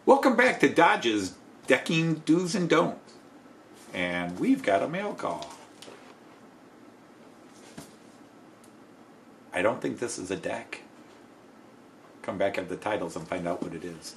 Welcome back to Dodge's Decking Do's and Don'ts. And we've got a mail call. I don't think this is a deck. Come back at the titles and find out what it is.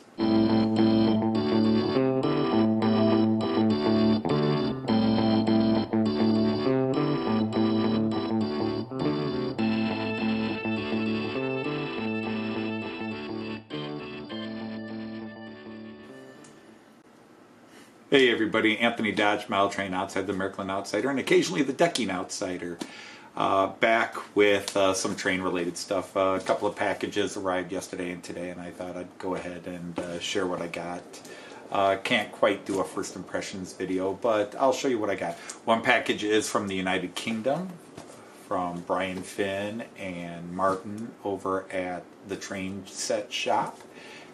Hey everybody, Anthony Dodge, Model Train Outside, the Mrklin Outsider, and occasionally the Decking Outsider. Back with some train related stuff. A couple of packages arrived yesterday and today, and I thought I'd go ahead and share what I got. Can't quite do a first impressions video, but I'll show you what I got. One package is from the United Kingdom, from Brian Finn and Martin over at the Train Set Shop.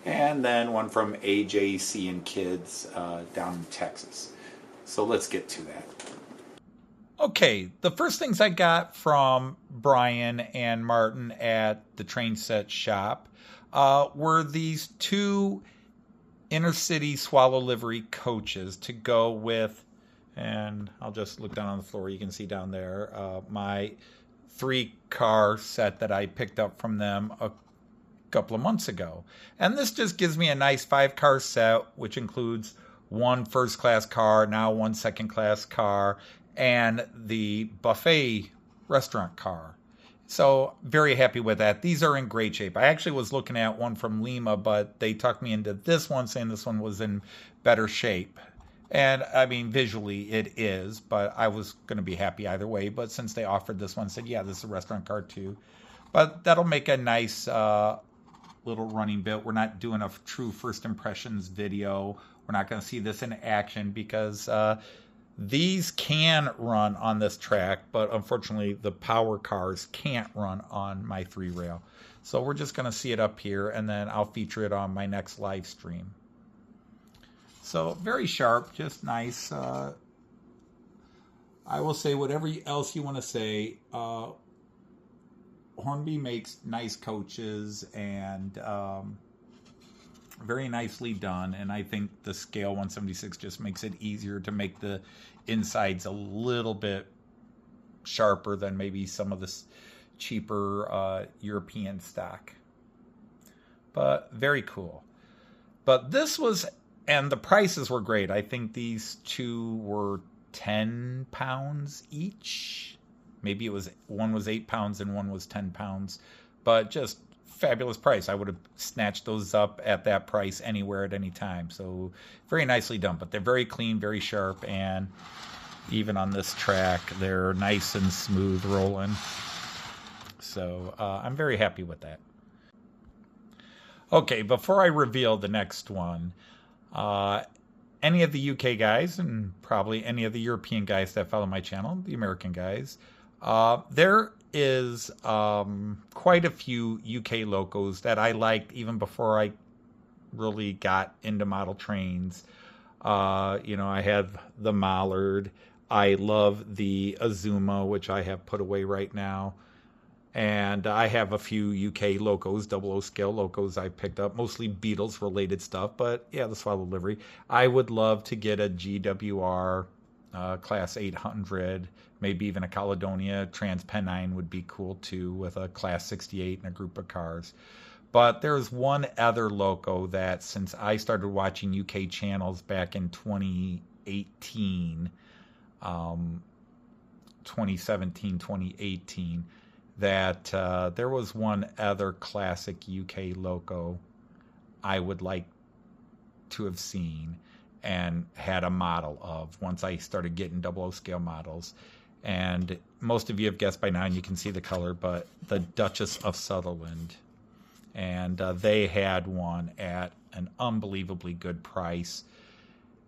And then one from AJC and Kids down in Texas. So let's get to that. Okay, the first things I got from Brian and Martin at the Train Set Shop were these two inner-city Swallow livery coaches to go with, and I'll just look down on the floor, you can see down there, my 3-car set that I picked up from them a couple of months ago. And this just gives me a nice 5-car set, which includes one first-class car, now one second-class car, and the buffet restaurant car. So very happy with that. These are in great shape. I actually was looking at one from Lima, but they talked me into this one, saying this one was in better shape. And I mean, visually it is, but I was going to be happy either way. But since they offered this one, said, yeah, this is a restaurant car too. But that'll make a nice little running bit. We're not doing a true first impressions video. We're not going to see this in action because these can run on this track, but unfortunately the power cars can't run on my 3-rail. So we're just going to see it up here, and then I'll feature it on my next live stream. So very sharp, just nice. I will say whatever else you want to say. Hornby makes nice coaches and very nicely done, and I think the scale 176 just makes it easier to make the insides a little bit sharper than maybe some of the cheaper European stock. But very cool. But this was, and the prices were great. I think these two were 10 pounds each. Maybe it was one was 8 pounds and one was 10 pounds, but just fabulous price. I would have snatched those up at that price anywhere at any time. So very nicely done, but they're very clean, very sharp, and even on this track, they're nice and smooth rolling. So I'm very happy with that. Okay, before I reveal the next one, any of the UK guys and probably any of the European guys that follow my channel, the American guys, there is quite a few UK locos that I liked even before I really got into model trains. I have the Mallard. I love the Azuma, which I have put away right now. And I have a few UK locos, 00 scale locos I picked up, mostly Beatles related stuff, but yeah, the Swallow livery. I would love to get a GWR Class 800, maybe even a Caledonia Transpennine would be cool too, with a Class 68 and a group of cars. But there's one other loco that, since I started watching UK channels back in 2018, 2017, 2018, that there was one other classic UK loco I would like to have seen and had a model of once I started getting 00 scale models. And most of you have guessed by now, and you can see the color, but the Duchess of Southerland. And they had one at an unbelievably good price.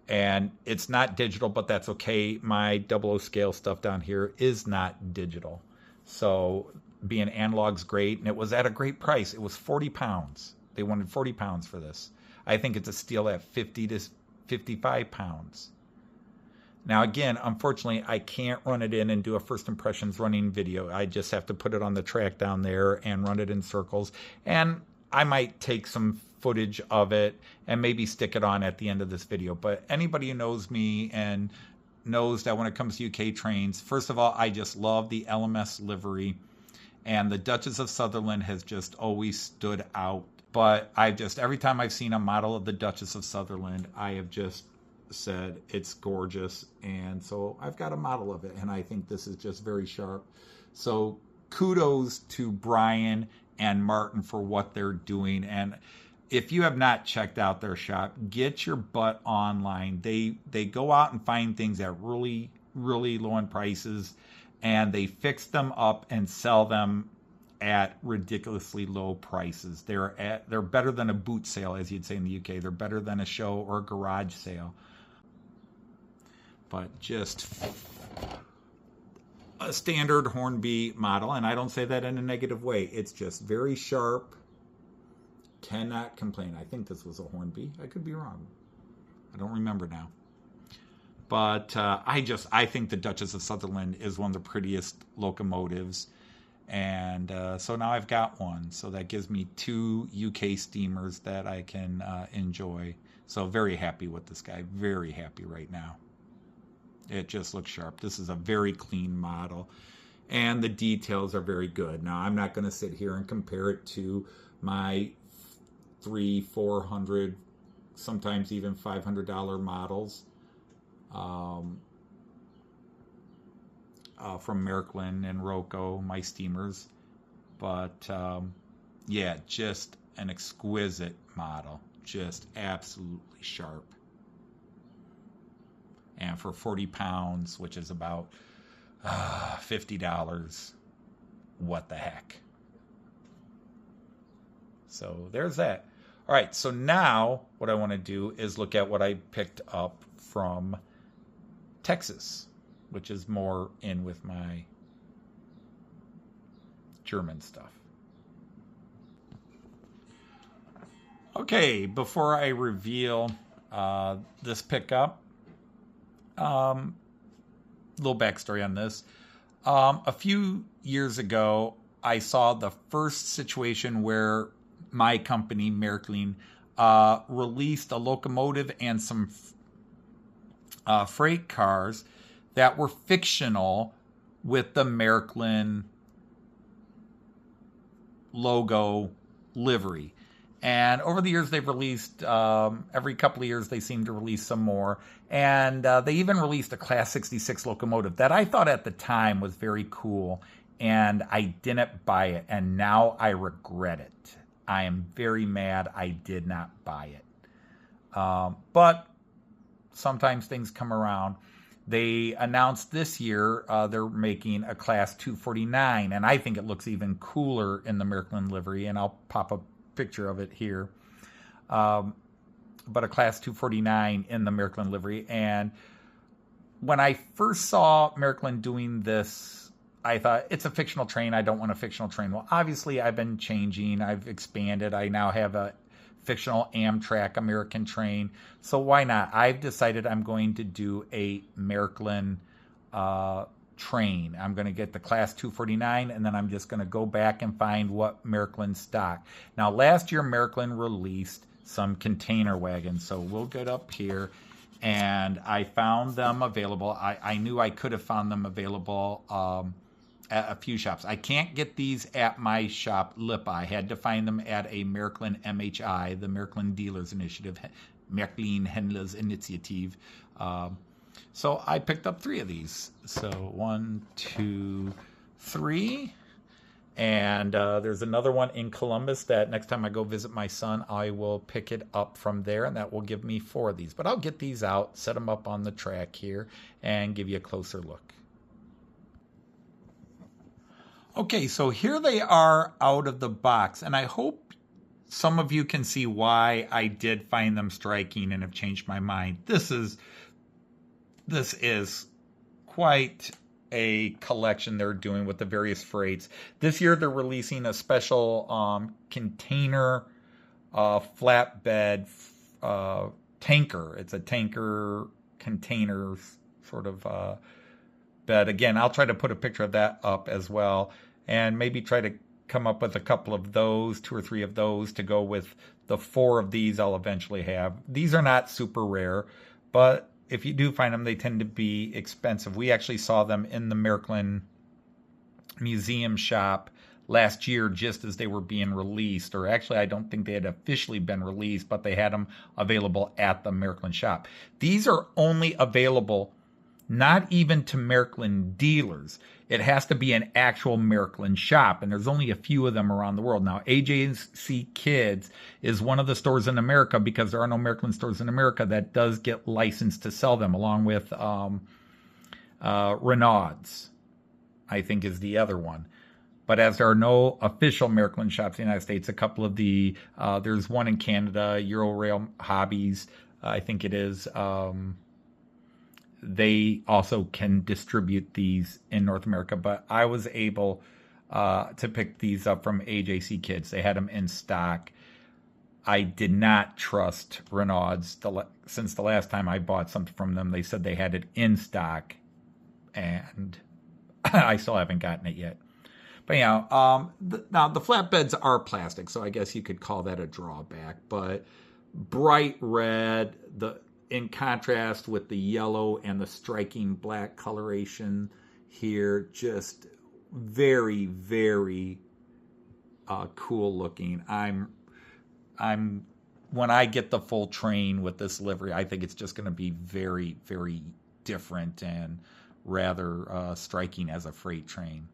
And it's not digital, but that's okay. My 00 scale stuff down here is not digital. So being analog's great, and it was at a great price. It was 40 pounds. They wanted 40 pounds for this. I think it's a steal at 50 to 55 pounds. Now again, unfortunately, I can't run it in and do a first impressions running video. I just have to put it on the track down there and run it in circles. And I might take some footage of it and maybe stick it on at the end of this video. But anybody who knows me and knows that when it comes to UK trains, first of all, I just love the LMS livery, and the Duchess of Southerland has just always stood out. But every time I've seen a model of the Duchess of Southerland, I have just said it's gorgeous, and so I've got a model of it, and I think this is just very sharp. So kudos to Brian and Martin for what they're doing. And if you have not checked out their shop, get your butt online. They go out and find things at really, really low in prices, and they fix them up and sell them at ridiculously low prices. They're better than a boot sale, as you'd say in the UK. They're better than a show or a garage sale. But just a standard Hornby model, and I don't say that in a negative way. It's just very sharp. Cannot complain. I think this was a Hornby. I could be wrong. I don't remember now. But I think the Duchess of Sutherland is one of the prettiest locomotives. And so now I've got one. So that gives me 2 UK steamers that I can enjoy. So very happy with this guy. Very happy right now. It just looks sharp. This is a very clean model. And the details are very good. Now, I'm not going to sit here and compare it to my $300, $400, sometimes even $500 models from Mrklin and Rocco, my steamers. But yeah, just an exquisite model. Just absolutely sharp. And for 40 pounds, which is about $50, what the heck? So there's that. All right, so now what I want to do is look at what I picked up from Texas, which is more in with my German stuff. Okay, before I reveal this pickup, little backstory on this. A few years ago, I saw the first situation where my company, Mrklin, released a locomotive and some freight cars that were fictional with the Mrklin logo livery. And over the years, they've released, every couple of years, they seem to release some more. And they even released a Class 66 locomotive that I thought at the time was very cool. And I didn't buy it. And now I regret it. I am very mad I did not buy it. But sometimes things come around. They announced this year they're making a Class 249. And I think it looks even cooler in the Mrklin livery. And I'll pop a picture of it here, but a Class 249 in the Mrklin livery. And when I first saw Mrklin doing this, I thought, it's a fictional train. I don't want a fictional train. Well, obviously, I've been changing. I've expanded. I now have a fictional Amtrak American train. So why not? I've decided I'm going to do a Mrklin train. I'm going to get the Class 249, and then I'm just going to go back and find what Mrklin stock. Now, last year, Mrklin released some container wagons, so we'll get up here, and I found them available. I knew I could have found them available at a few shops. I can't get these at my shop, Lipa. I had to find them at a Mrklin MHI, the Mrklin Dealers Initiative, Mrklin Händlers Initiative. So I picked up 3 of these. So 1, 2, 3. And there's another one in Columbus that next time I go visit my son, I will pick it up from there, and that will give me 4 of these. But I'll get these out, set them up on the track here, and give you a closer look. Okay, so here they are out of the box, and I hope some of you can see why I did find them striking and have changed my mind. This is quite a collection they're doing with the various freights. This year they're releasing a special container flatbed tanker. It's a tanker container sort of bed. Again, I'll try to put a picture of that up as well, and maybe try to come up with a couple of those, 2 or 3 of those to go with the 4 of these I'll eventually have. These are not super rare, but if you do find them, they tend to be expensive. We actually saw them in the Mrklin museum shop last year just as they were being released, or actually I don't think they had officially been released, but they had them available at the Mrklin shop. These are only available not even to Mrklin dealers. It has to be an actual Mrklin shop, and there's only a few of them around the world. Now, AJC Kids is one of the stores in America, because there are no Mrklin stores in America, that does get licensed to sell them, along with Renaud's, I think, is the other one. But as there are no official Mrklin shops in the United States, a couple of the, there's one in Canada, Eurorail Hobbies, I think it is, they also can distribute these in North America. But I was able to pick these up from AJC Kids. They had them in stock. I did not trust Renaud's. Since the last time I bought something from them, they said they had it in stock, and I still haven't gotten it yet. But yeah, now the flatbeds are plastic, so I guess you could call that a drawback. But bright red, in contrast with the yellow and the striking black coloration here, just very, very cool looking. When I get the full train with this livery, I think it's just going to be very, very different and rather striking as a freight train.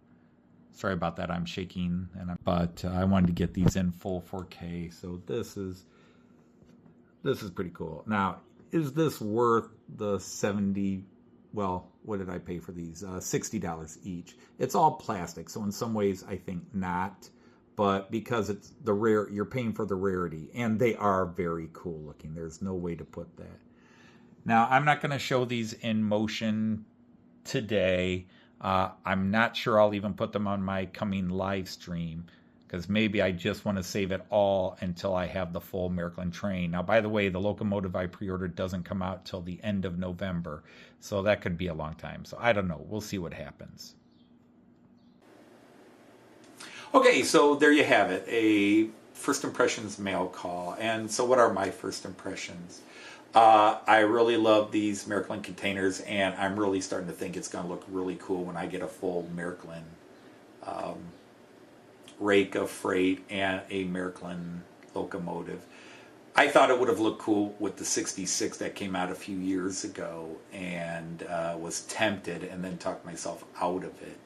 Sorry about that. I'm shaking, but I wanted to get these in full 4K. So this is pretty cool. Now, is this worth the 70? Well, what did I pay for these? $60 each. It's all plastic, so in some ways I think not. But because it's the rare, you're paying for the rarity, and they are very cool looking. There's no way to put that. Now, I'm not going to show these in motion today. I'm not sure I'll even put them on my coming live stream, because maybe I just want to save it all until I have the full Mrklin train. Now, by the way, the locomotive I pre-ordered doesn't come out till the end of November, so that could be a long time. So I don't know. We'll see what happens. Okay, so there you have it, a first impressions mail call. And so what are my first impressions? I really love these Mrklin containers, and I'm really starting to think it's going to look really cool when I get a full Mrklin rake of freight and a Mrklin locomotive. I thought it would have looked cool with the 66 that came out a few years ago, and was tempted and then talked myself out of it.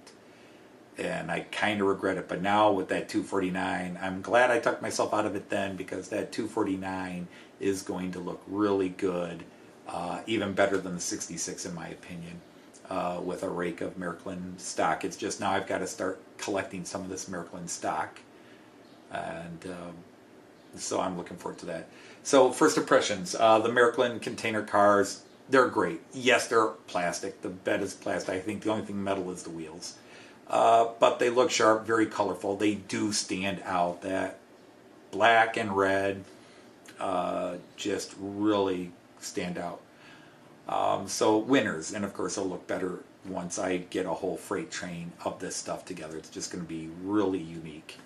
And I kind of regret it. But now with that 249, I'm glad I talked myself out of it then, because that 249 is going to look really good, even better than the 66 in my opinion, with a rake of Mrklin stock. It's just now I've got to start collecting some of this Mrklin stock, and so I'm looking forward to that. So first impressions, the Mrklin container cars, they're great. Yes, they're plastic. The bed is plastic. I think the only thing metal is the wheels. But they look sharp, very colorful. They do stand out. That black and red just really stand out. So winners, and of course it'll look better once I get a whole freight train of this stuff together. It's just going to be really unique.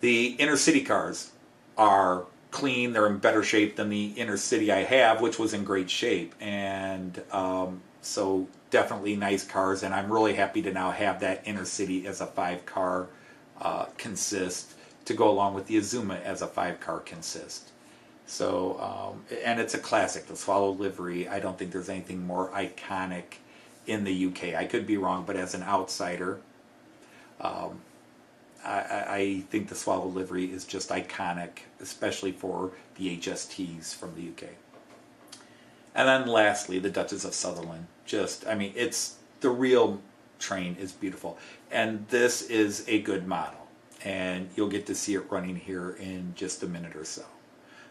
The inner city cars are clean. They're in better shape than the inner city I have, which was in great shape. And so definitely nice cars, and I'm really happy to now have that inner city as a 5-car consist to go along with the Azuma as a 5-car consist. So, and it's a classic, the Swallow livery. I don't think there's anything more iconic in the UK. I could be wrong, but as an outsider, I think the Swallow livery is just iconic, especially for the HSTs from the UK. And then lastly, the Duchess of Southerland. Just, I mean, it's, the real train is beautiful. And this is a good model. And you'll get to see it running here in just a minute or so.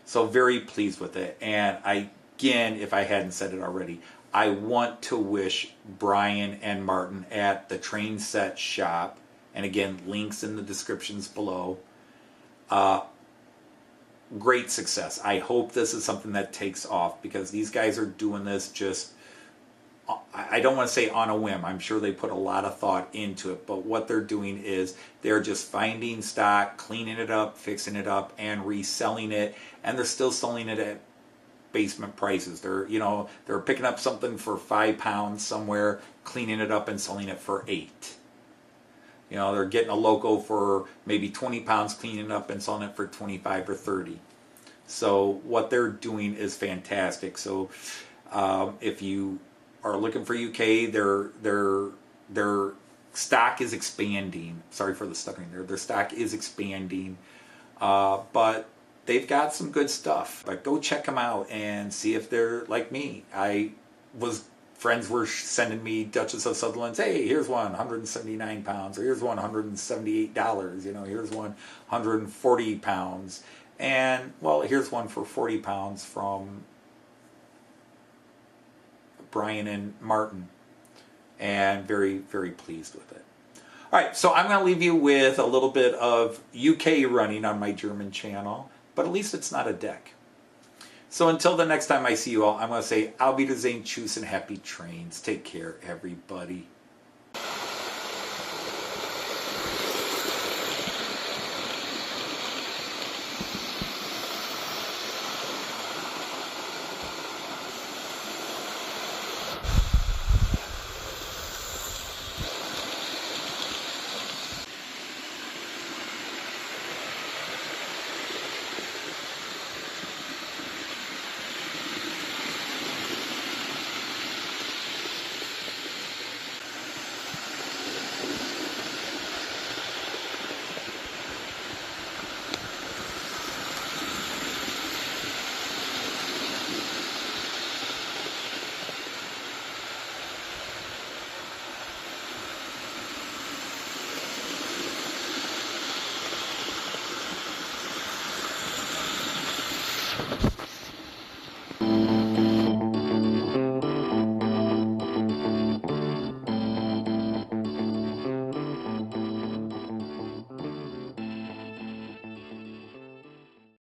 So very pleased with it. And again, if I hadn't said it already, I want to wish Brian and Martin at the Train Set shop, and again, links in the descriptions below, great success. I hope this is something that takes off, because these guys are doing this just I don't want to say on a whim. I'm sure they put a lot of thought into it, but what they're doing is they're just finding stock, cleaning it up, fixing it up, and reselling it, and they're still selling it at basement prices. They're picking up something for £5 somewhere, cleaning it up and selling it for £8. They're getting a loco for maybe £20, cleaning it up and selling it for 25 or 30. So what they're doing is fantastic. So if you are looking for UK, their stock is expanding. Sorry for the stuttering there. Their stock is expanding, but they've got some good stuff. But go check them out and see if they're like me. Friends were sending me Duchess of Southerland's. Hey, here's one, £179, or here's one, $178. Here's one, £140, and well, here's one for £40 from Brian and Martin, and very, very pleased with it. All right, so I'm going to leave you with a little bit of UK running on my German channel, but at least it's not a deck. So until the next time I see you all, I'm going to say, Auf Wiedersehen, tschüss, and happy trains. Take care, everybody.